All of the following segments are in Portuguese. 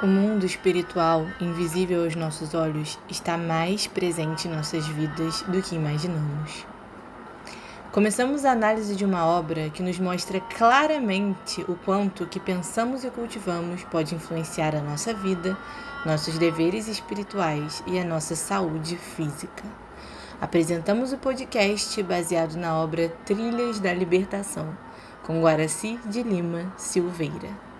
O mundo espiritual, invisível aos nossos olhos, está mais presente em nossas vidas do que imaginamos. Começamos a análise de uma obra que nos mostra claramente o quanto o que pensamos e cultivamos pode influenciar a nossa vida, nossos deveres espirituais e a nossa saúde física. Apresentamos o podcast baseado na obra Trilhas da Libertação, com Guaraci de Lima Silveira.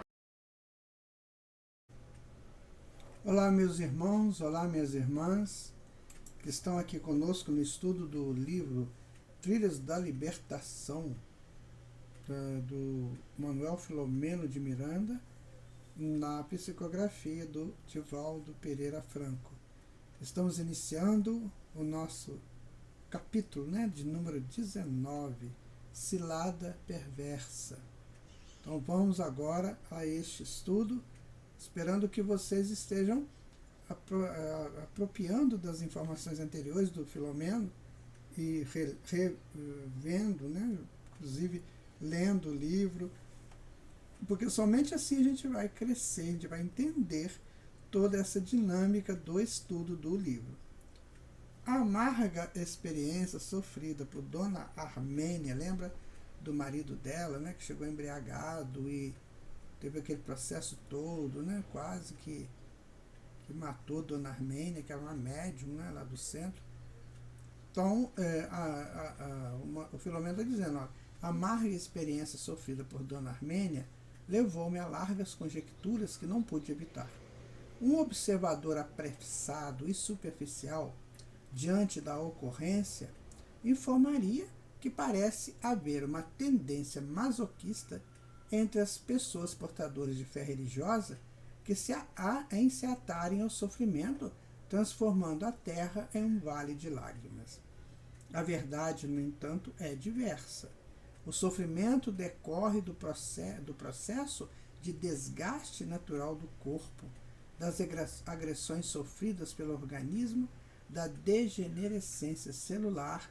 Olá, meus irmãos, olá, minhas irmãs, que estão aqui conosco no estudo do livro Trilhas da Libertação, do Manuel Filomeno de Miranda, na psicografia do Divaldo Pereira Franco. Estamos iniciando o nosso capítulo, de número 19, Cilada Perversa. Então vamos agora a este estudo, esperando que vocês estejam apropriando das informações anteriores do Filomeno e revendo, inclusive lendo o livro, porque somente assim a gente vai crescer, a gente vai entender toda essa dinâmica do estudo do livro. A amarga experiência sofrida por Dona Armênia, lembra do marido dela, que chegou embriagado e teve aquele processo todo, quase que matou Dona Armênia, que era uma médium, lá do centro. Então, o Filomeno está dizendo, a amarga experiência sofrida por Dona Armênia levou-me a largas conjecturas que não pude evitar. Um observador apressado e superficial, diante da ocorrência, informaria que parece haver uma tendência masoquista entre as pessoas portadoras de fé religiosa que se atarem ao sofrimento, transformando a terra em um vale de lágrimas. A verdade, no entanto, é diversa. O sofrimento decorre do processo de desgaste natural do corpo, das agressões sofridas pelo organismo, da degenerescência celular,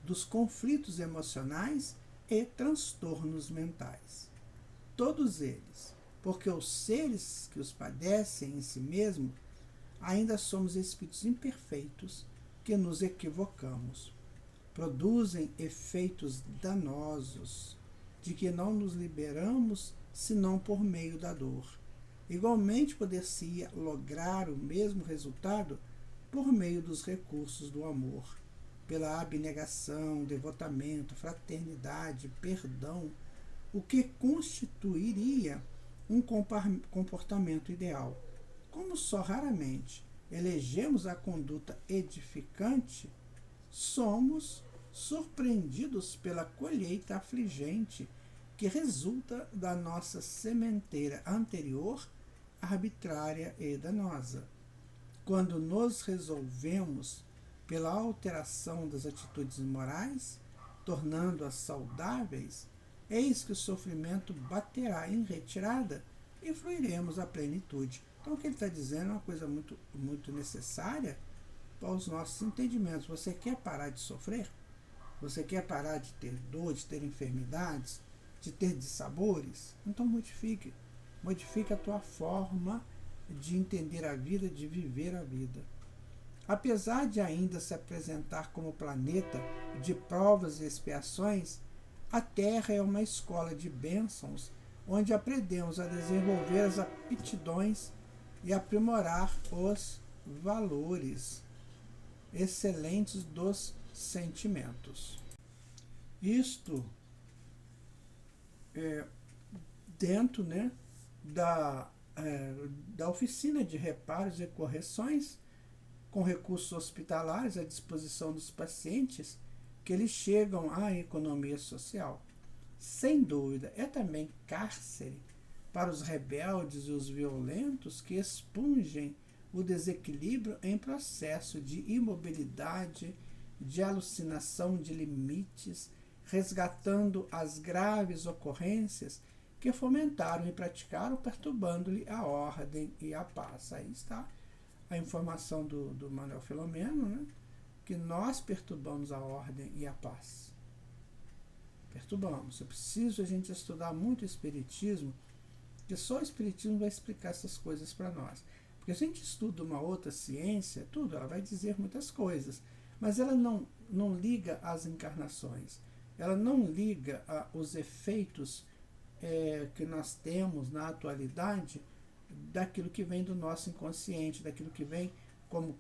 dos conflitos emocionais e transtornos mentais. Todos eles, porque os seres que os padecem em si mesmos ainda somos espíritos imperfeitos que nos equivocamos. Produzem efeitos danosos, de que não nos liberamos senão por meio da dor. Igualmente poder-se-ia lograr o mesmo resultado por meio dos recursos do amor, pela abnegação, devotamento, fraternidade, perdão, o que constituiria um comportamento ideal. Como só raramente elegemos a conduta edificante, somos surpreendidos pela colheita afligente que resulta da nossa sementeira anterior, arbitrária e danosa. Quando nos resolvemos pela alteração das atitudes morais, tornando-as saudáveis, eis que o sofrimento baterá em retirada e fluiremos à plenitude. Então, o que ele está dizendo é uma coisa muito, muito necessária para os nossos entendimentos. Você quer parar de sofrer? Você quer parar de ter dor, de ter enfermidades, de ter dissabores? Então modifique. Modifique a tua forma de entender a vida, de viver a vida. Apesar de ainda se apresentar como planeta de provas e expiações, a Terra é uma escola de bênçãos, onde aprendemos a desenvolver as aptidões e aprimorar os valores excelentes dos sentimentos. Isto dentro da oficina de reparos e correções, com recursos hospitalares à disposição dos pacientes, que eles chegam à economia social. Sem dúvida, é também cárcere para os rebeldes e os violentos que expungem o desequilíbrio em processo de imobilidade, de alucinação de limites, resgatando as graves ocorrências que fomentaram e praticaram, perturbando-lhe a ordem e a paz. Aí está a informação do Manuel Filomeno, que nós perturbamos a ordem e a paz. Perturbamos. É preciso a gente estudar muito o Espiritismo Porque só o Espiritismo vai explicar essas coisas para nós. Porque se a gente estuda uma outra ciência, tudo, ela vai dizer muitas coisas, mas ela não liga às encarnações, ela não liga aos efeitos que nós temos na atualidade daquilo que vem do nosso inconsciente, daquilo que vem como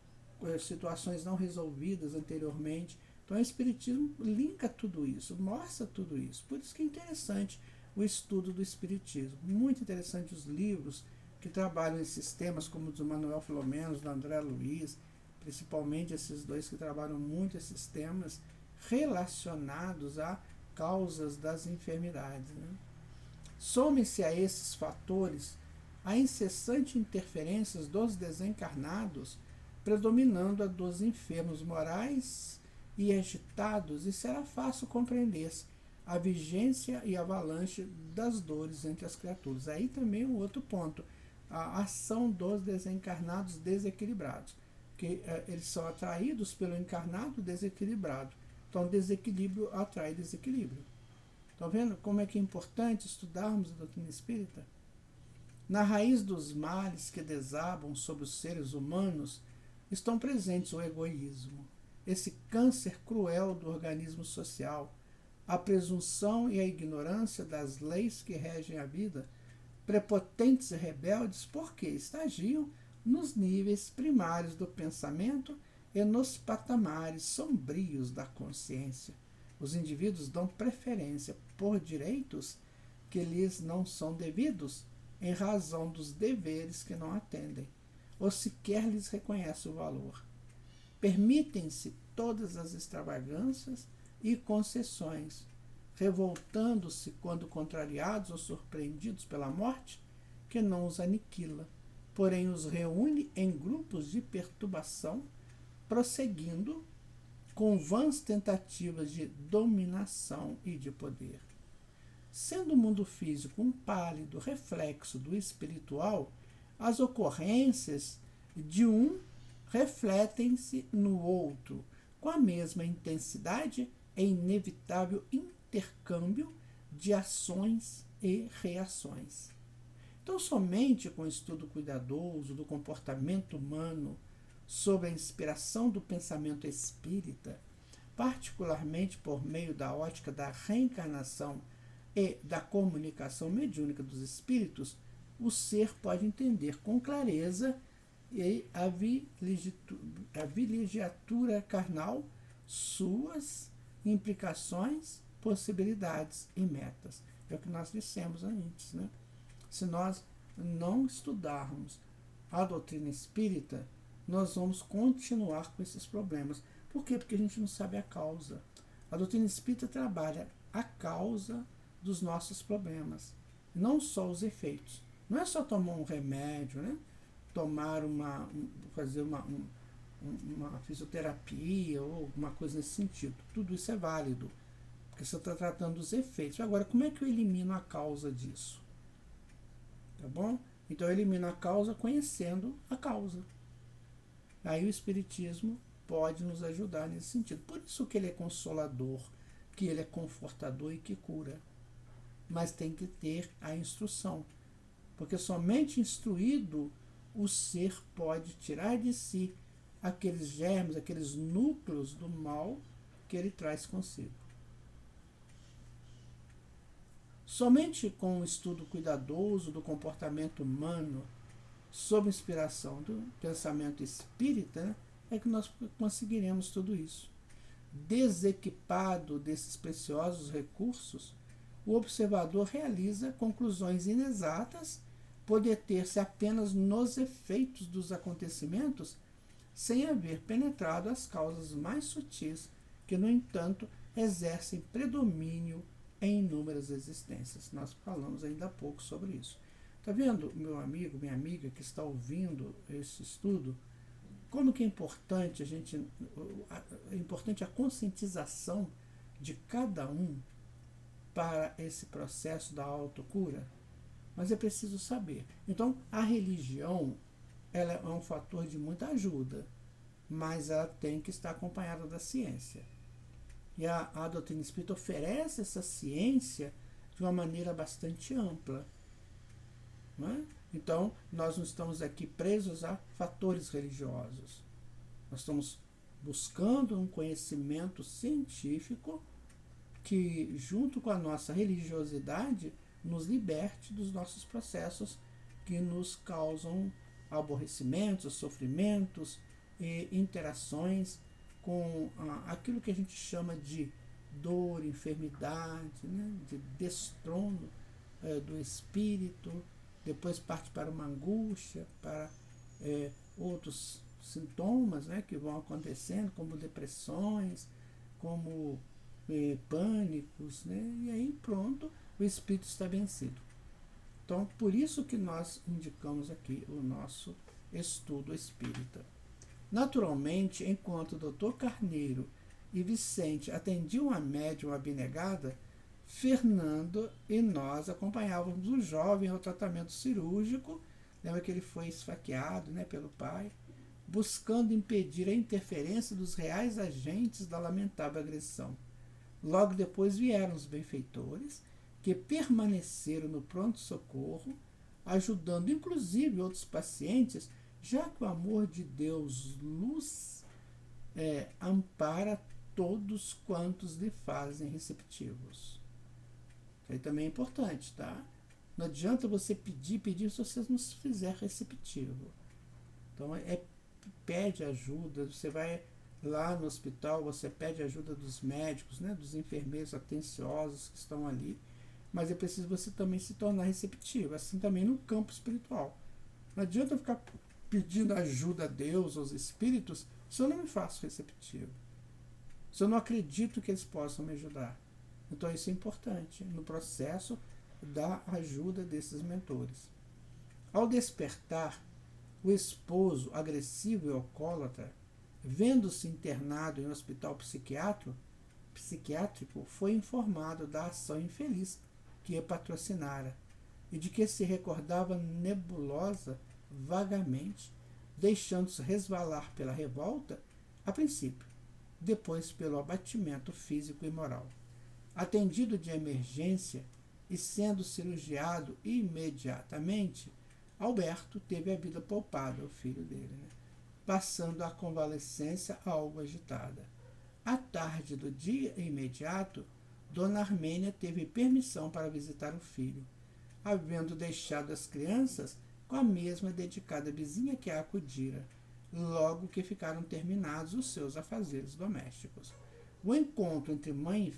situações não resolvidas anteriormente. Então o Espiritismo linka tudo isso, mostra tudo isso. Por isso que é interessante o estudo do Espiritismo. Muito interessante os livros que trabalham esses temas, como o do Manuel Filomeno, do André Luiz, principalmente esses dois que trabalham muito esses temas relacionados a causas das enfermidades. Né? Some-se a esses fatores a incessante interferência dos desencarnados, predominando a dos enfermos morais e agitados, e será fácil compreender-se a vigência e avalanche das dores entre as criaturas. Aí também um outro ponto, a ação dos desencarnados desequilibrados, que eles são atraídos pelo encarnado desequilibrado. Então, desequilíbrio atrai desequilíbrio. Estão vendo como é que é importante estudarmos a doutrina espírita? Na raiz dos males que desabam sobre os seres humanos estão presentes o egoísmo, esse câncer cruel do organismo social, a presunção e a ignorância das leis que regem a vida, prepotentes e rebeldes porque estagiam nos níveis primários do pensamento e nos patamares sombrios da consciência. Os indivíduos dão preferência por direitos que lhes não são devidos, em razão dos deveres que não atendem, ou sequer lhes reconhece o valor. Permitem-se todas as extravagâncias e concessões, revoltando-se quando contrariados ou surpreendidos pela morte, que não os aniquila, porém os reúne em grupos de perturbação, prosseguindo com vãs tentativas de dominação e de poder. Sendo o mundo físico um pálido reflexo do espiritual, as ocorrências de um refletem-se no outro com a mesma intensidade e inevitável intercâmbio de ações e reações. Então, somente com o estudo cuidadoso do comportamento humano, sob a inspiração do pensamento espírita, particularmente por meio da ótica da reencarnação e da comunicação mediúnica dos espíritos, o ser pode entender com clareza a vilegiatura carnal, suas implicações, possibilidades e metas. É o que nós dissemos antes. Né? Se nós não estudarmos a doutrina espírita, nós vamos continuar com esses problemas. Por quê? Porque a gente não sabe a causa. A doutrina espírita trabalha a causa dos nossos problemas, não só os efeitos. Não é só tomar um remédio, né? Fazer uma fisioterapia ou alguma coisa nesse sentido. Tudo isso é válido, porque você está tratando dos efeitos. Agora, como é que eu elimino a causa disso? Tá bom? Então eu elimino a causa conhecendo a causa. Aí o Espiritismo pode nos ajudar nesse sentido. Por isso que ele é consolador, que ele é confortador e que cura. Mas tem que ter a instrução. Porque somente instruído o ser pode tirar de si aqueles germes, aqueles núcleos do mal que ele traz consigo. Somente com o estudo cuidadoso do comportamento humano, sob inspiração do pensamento espírita, né, é que nós conseguiremos tudo isso. Desequipado desses preciosos recursos, o observador realiza conclusões inexatas, por deter-se apenas nos efeitos dos acontecimentos, sem haver penetrado as causas mais sutis, que, no entanto, exercem predomínio em inúmeras existências. Nós falamos ainda há pouco sobre isso. Está vendo, meu amigo, minha amiga, que está ouvindo esse estudo, como que é importante a conscientização de cada um para esse processo da autocura? Mas é preciso saber. Então, a religião ela é um fator de muita ajuda, mas ela tem que estar acompanhada da ciência. E a doutrina espírita oferece essa ciência de uma maneira bastante ampla. Não é? Então, nós não estamos aqui presos a fatores religiosos. Nós estamos buscando um conhecimento científico que, junto com a nossa religiosidade, nos liberte dos nossos processos que nos causam aborrecimentos, sofrimentos e interações com aquilo que a gente chama de dor, enfermidade, né? De destrono do espírito, depois parte para uma angústia, para outros sintomas, né, que vão acontecendo, como depressões, como pânicos, né, e aí pronto, o espírito está vencido. Então, por isso que nós indicamos aqui o nosso estudo espírita. Naturalmente, enquanto o Dr. Carneiro e Vicente atendiam a médium abnegada, Fernando e nós acompanhávamos o jovem ao tratamento cirúrgico. Lembra que ele foi esfaqueado, né, pelo pai, buscando impedir a interferência dos reais agentes da lamentável agressão. Logo depois vieram os benfeitores, que permaneceram no pronto-socorro, ajudando inclusive outros pacientes, já que o amor de Deus luz ampara todos quantos lhe fazem receptivos. Isso aí também é importante, tá? Não adianta você pedir se você não se fizer receptivo. Então, pede ajuda, você vai lá no hospital, você pede ajuda dos médicos, né, dos enfermeiros atenciosos que estão ali, mas é preciso você também se tornar receptivo, assim também no campo espiritual. Não adianta ficar pedindo ajuda a Deus, aos espíritos, se eu não me faço receptivo, se eu não acredito que eles possam me ajudar. Então isso é importante no processo da ajuda desses mentores. Ao despertar, o esposo agressivo e alcoólatra, vendo-se internado em um hospital psiquiátrico, foi informado da ação infeliz que patrocinara e de que se recordava nebulosa, vagamente, deixando-se resvalar pela revolta, a princípio, depois pelo abatimento físico e moral. Atendido de emergência e sendo cirurgiado imediatamente, Alberto teve a vida poupada, o filho dele, né? Passando a convalescência algo agitada. À tarde do dia imediato, Dona Armênia teve permissão para visitar o filho, havendo deixado as crianças com a mesma dedicada vizinha que a acudira, logo que ficaram terminados os seus afazeres domésticos. O encontro entre mãe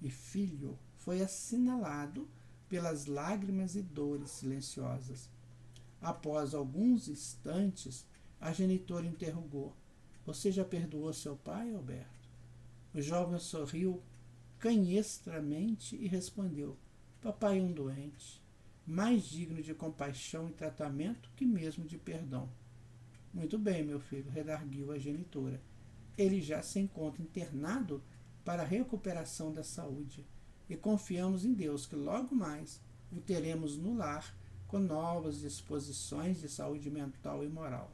e filho foi assinalado pelas lágrimas e dores silenciosas. Após alguns instantes, a genitora interrogou: "Você já perdoou seu pai, Alberto?" O jovem sorriu canhestramente e respondeu: "Papai é um doente, mais digno de compaixão e tratamento que mesmo de perdão." "Muito bem, meu filho", redarguiu a genitora. "Ele já se encontra internado para a recuperação da saúde e confiamos em Deus que logo mais o teremos no lar com novas disposições de saúde mental e moral.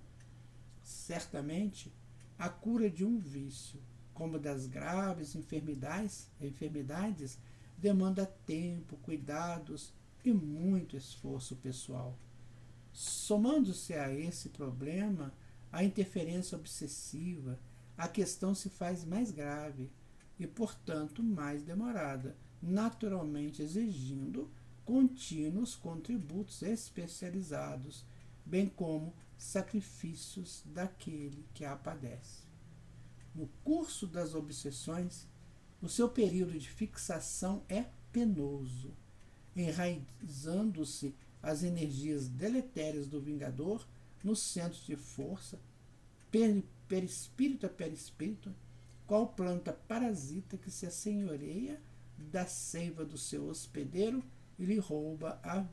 Certamente, a cura de um vício, como das graves enfermidades, demanda tempo, cuidados e muito esforço pessoal. Somando-se a esse problema a interferência obsessiva, a questão se faz mais grave e, portanto, mais demorada, naturalmente exigindo contínuos contributos especializados, bem como sacrifícios daquele que a padece. No curso das obsessões, o seu período de fixação é penoso, enraizando-se as energias deletérias do vingador nos centros de força, perispírito a perispírito, qual planta parasita que se assenhoreia da seiva do seu hospedeiro e lhe rouba a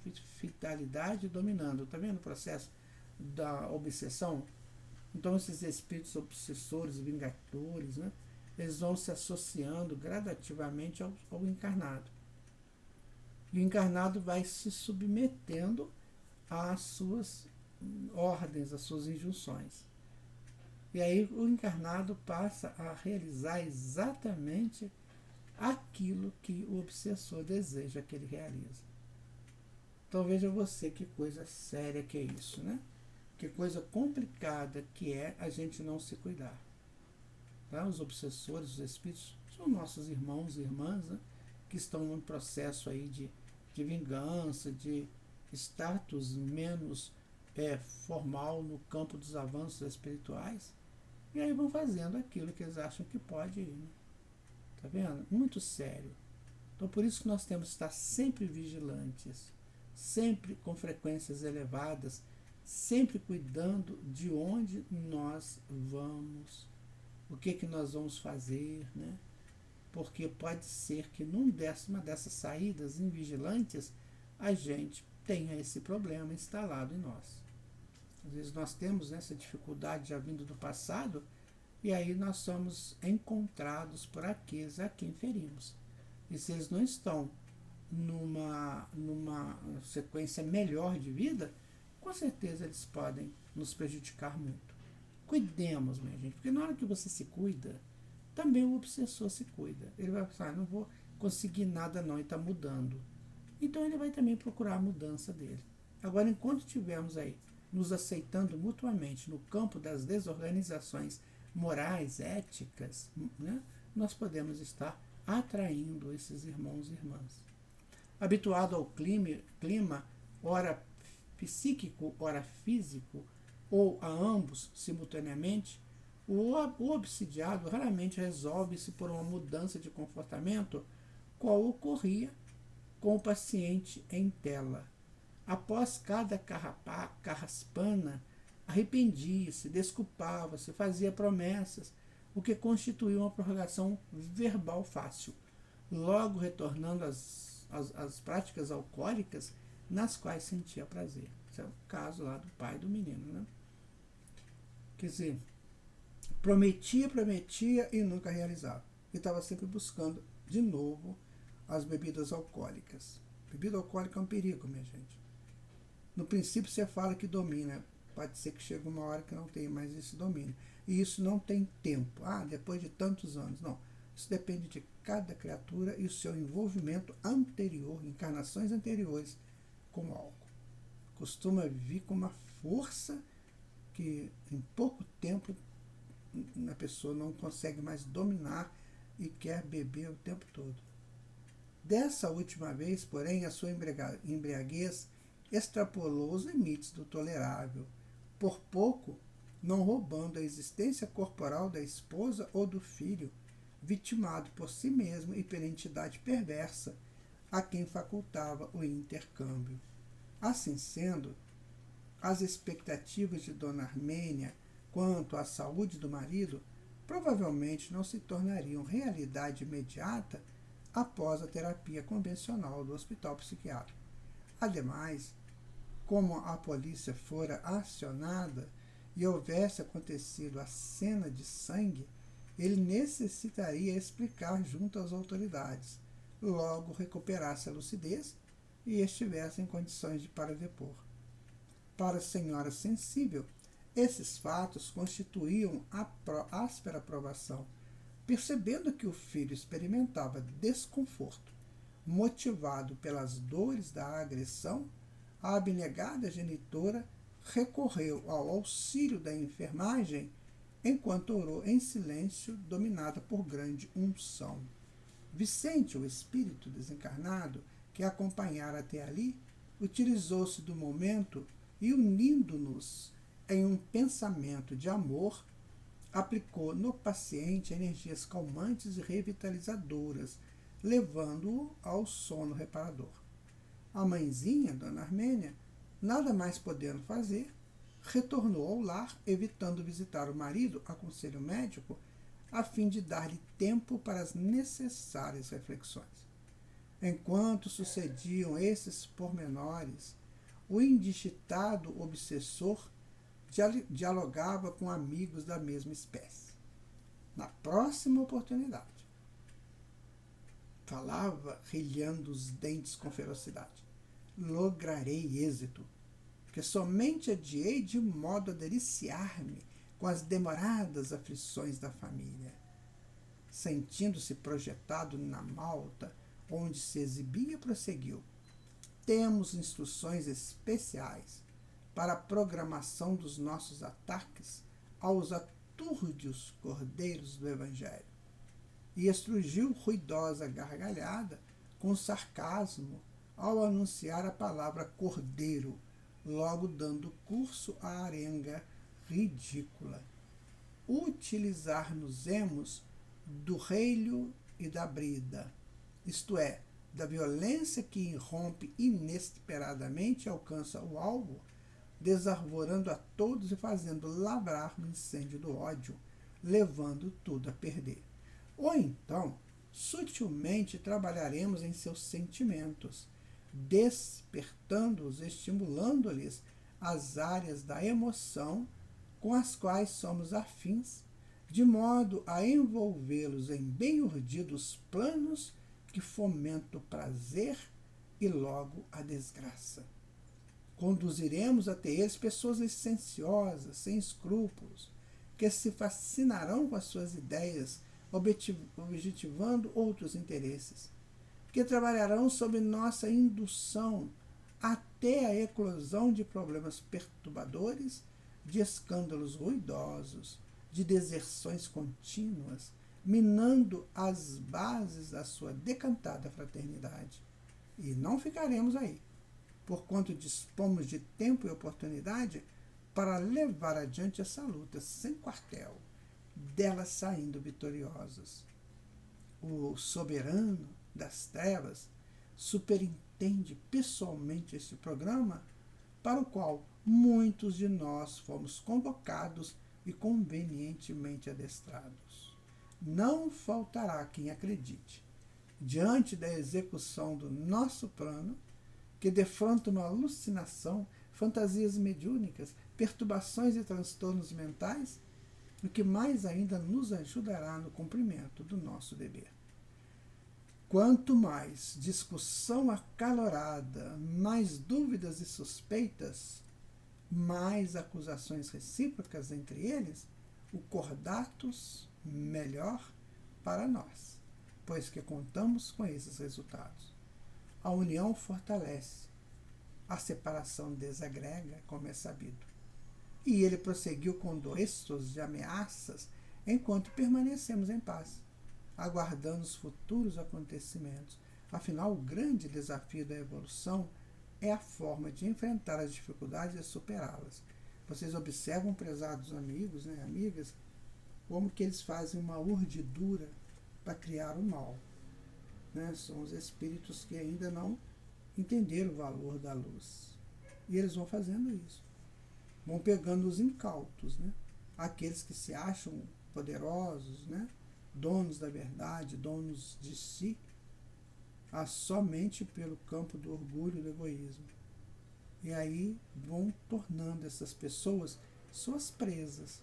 vitalidade dominando. Está vendo o processo da obsessão? Então esses espíritos obsessores, vingadores, né, eles vão se associando gradativamente ao encarnado. E o encarnado vai se submetendo às suas ordens, às suas injunções. E aí o encarnado passa a realizar exatamente aquilo que o obsessor deseja que ele realize. Então veja você que coisa séria que é isso, né? Que coisa complicada que é a gente não se cuidar. Tá? Os obsessores, os espíritos, são nossos irmãos e irmãs, né? Que estão num processo aí de vingança, de status menos formal no campo dos avanços espirituais. E aí vão fazendo aquilo que eles acham que pode ir. Né? Tá vendo? Muito sério. Então por isso que nós temos que estar sempre vigilantes, sempre com frequências elevadas, sempre cuidando de onde nós vamos, o que nós vamos fazer, né? Porque pode ser que numa dessas saídas invigilantes a gente tenha esse problema instalado em nós. Às vezes nós temos essa dificuldade já vindo do passado e aí nós somos encontrados por aqueles a quem ferimos. E se eles não estão numa sequência melhor de vida, com certeza eles podem nos prejudicar muito. Cuidemos, minha gente, porque na hora que você se cuida, também o obsessor se cuida. Ele vai pensar, não vou conseguir nada não, e está mudando. Então ele vai também procurar a mudança dele. Agora, enquanto estivermos aí nos aceitando mutuamente no campo das desorganizações morais, éticas, né, nós podemos estar atraindo esses irmãos e irmãs. Habituado ao clima ora psíquico, ora físico, ou a ambos simultaneamente, o obsidiado raramente resolve-se por uma mudança de comportamento, qual ocorria com o paciente em tela. Após cada carraspana, arrependia-se, desculpava-se, fazia promessas, o que constituía uma prorrogação verbal fácil, logo retornando às práticas alcoólicas nas quais sentia prazer. Esse é o caso lá do pai do menino, né? Quer dizer, prometia e nunca realizava. E estava sempre buscando de novo as bebidas alcoólicas. Bebida alcoólica é um perigo, minha gente. No princípio você fala que domina, pode ser que chegue uma hora que não tenha mais esse domínio. E isso não tem tempo. Depois de tantos anos. Não. Isso depende de cada criatura e o seu envolvimento anterior, encarnações anteriores com o álcool. Costuma vir com uma força que em pouco tempo a pessoa não consegue mais dominar e quer beber o tempo todo. Dessa última vez, porém, a sua embriaguez extrapolou os limites do tolerável, por pouco não roubando a existência corporal da esposa ou do filho, vitimado por si mesmo e pela entidade perversa a quem facultava o intercâmbio. Assim sendo, as expectativas de Dona Armênia quanto à saúde do marido provavelmente não se tornariam realidade imediata após a terapia convencional do hospital psiquiátrico. Ademais, como a polícia fora acionada e houvesse acontecido a cena de sangue, ele necessitaria explicar junto às autoridades, logo recuperasse a lucidez e estivesse em condições de paradepor. Para a senhora sensível, esses fatos constituíam áspera provação. Percebendo que o filho experimentava desconforto, motivado pelas dores da agressão, a abnegada genitora recorreu ao auxílio da enfermagem, enquanto orou em silêncio, dominada por grande unção. Vicente, o espírito desencarnado, que a acompanhara até ali, utilizou-se do momento e, unindo-nos em um pensamento de amor, aplicou no paciente energias calmantes e revitalizadoras, levando-o ao sono reparador. A mãezinha, Dona Armênia, nada mais podendo fazer, retornou ao lar, evitando visitar o marido a conselho médico, a fim de dar-lhe tempo para as necessárias reflexões. Enquanto sucediam esses pormenores, o indigitado obsessor dialogava com amigos da mesma espécie. Na próxima oportunidade, falava, rilhando os dentes com ferocidade, lograrei êxito, que somente adiei de modo a deliciar-me com as demoradas aflições da família. Sentindo-se projetado na malta onde se exibia, prosseguiu. temos instruções especiais para a programação dos nossos ataques aos atúrdios cordeiros do Evangelho. E estrugiu ruidosa gargalhada com sarcasmo ao anunciar a palavra cordeiro, logo dando curso à arenga ridícula. Utilizar-nos-emos do reilho e da brida, isto é, da violência que irrompe inesperadamente e alcança o alvo, desarvorando a todos e fazendo lavrar o incêndio do ódio, levando tudo a perder. Ou então, sutilmente trabalharemos em seus sentimentos, despertando-os, estimulando-lhes as áreas da emoção com as quais somos afins, de modo a envolvê-los em bem urdidos planos que fomentam o prazer e logo a desgraça. Conduziremos até eles pessoas licenciosas, sem escrúpulos, que se fascinarão com as suas ideias, objetivando outros interesses, que trabalharão sob nossa indução até a eclosão de problemas perturbadores, de escândalos ruidosos, de deserções contínuas, minando as bases da sua decantada fraternidade. E não ficaremos aí, porquanto dispomos de tempo e oportunidade para levar adiante essa luta sem quartel, dela saindo vitoriosos. O soberano das trevas superintende pessoalmente este programa, para o qual muitos de nós fomos convocados e convenientemente adestrados. Não faltará quem acredite, diante da execução do nosso plano, que defronta uma alucinação, fantasias mediúnicas, perturbações e transtornos mentais, o que mais ainda nos ajudará no cumprimento do nosso dever. Quanto mais discussão acalorada, mais dúvidas e suspeitas, mais acusações recíprocas entre eles, o cordatus melhor para nós, pois que contamos com esses resultados. A união fortalece, a separação desagrega, como é sabido. E ele prosseguiu com doestos de ameaças enquanto permanecemos em paz, aguardando os futuros acontecimentos. Afinal, o grande desafio da evolução é a forma de enfrentar as dificuldades e superá-las. Vocês observam, prezados amigos, amigas, como que eles fazem uma urdidura para criar o mal. São os espíritos que ainda não entenderam o valor da luz. E eles vão fazendo isso. Vão pegando os incautos, aqueles que se acham poderosos, donos da verdade, donos de si, somente pelo campo do orgulho e do egoísmo. E aí vão tornando essas pessoas suas presas.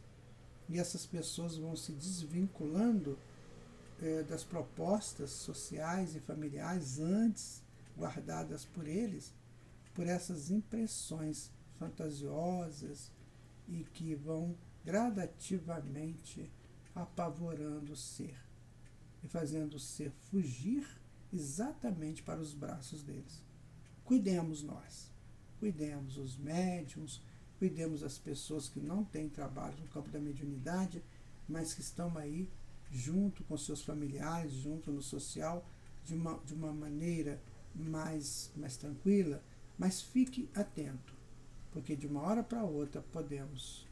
E essas pessoas vão se desvinculando das propostas sociais e familiares antes guardadas por eles, por essas impressões fantasiosas e que vão gradativamente apavorando o ser e fazendo o ser fugir exatamente para os braços deles. Cuidemos nós, cuidemos os médiuns, cuidemos as pessoas que não têm trabalho no campo da mediunidade, mas que estão aí junto com seus familiares, junto no social, de uma maneira mais tranquila, mas fique atento, porque de uma hora para outra podemos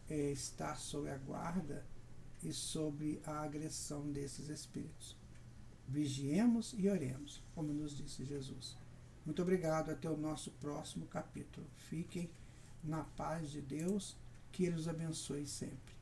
estar sob a guarda e sobre a agressão desses espíritos. Vigiemos e oremos, como nos disse Jesus. Muito obrigado, até o nosso próximo capítulo. Fiquem na paz de Deus, que Ele os abençoe sempre.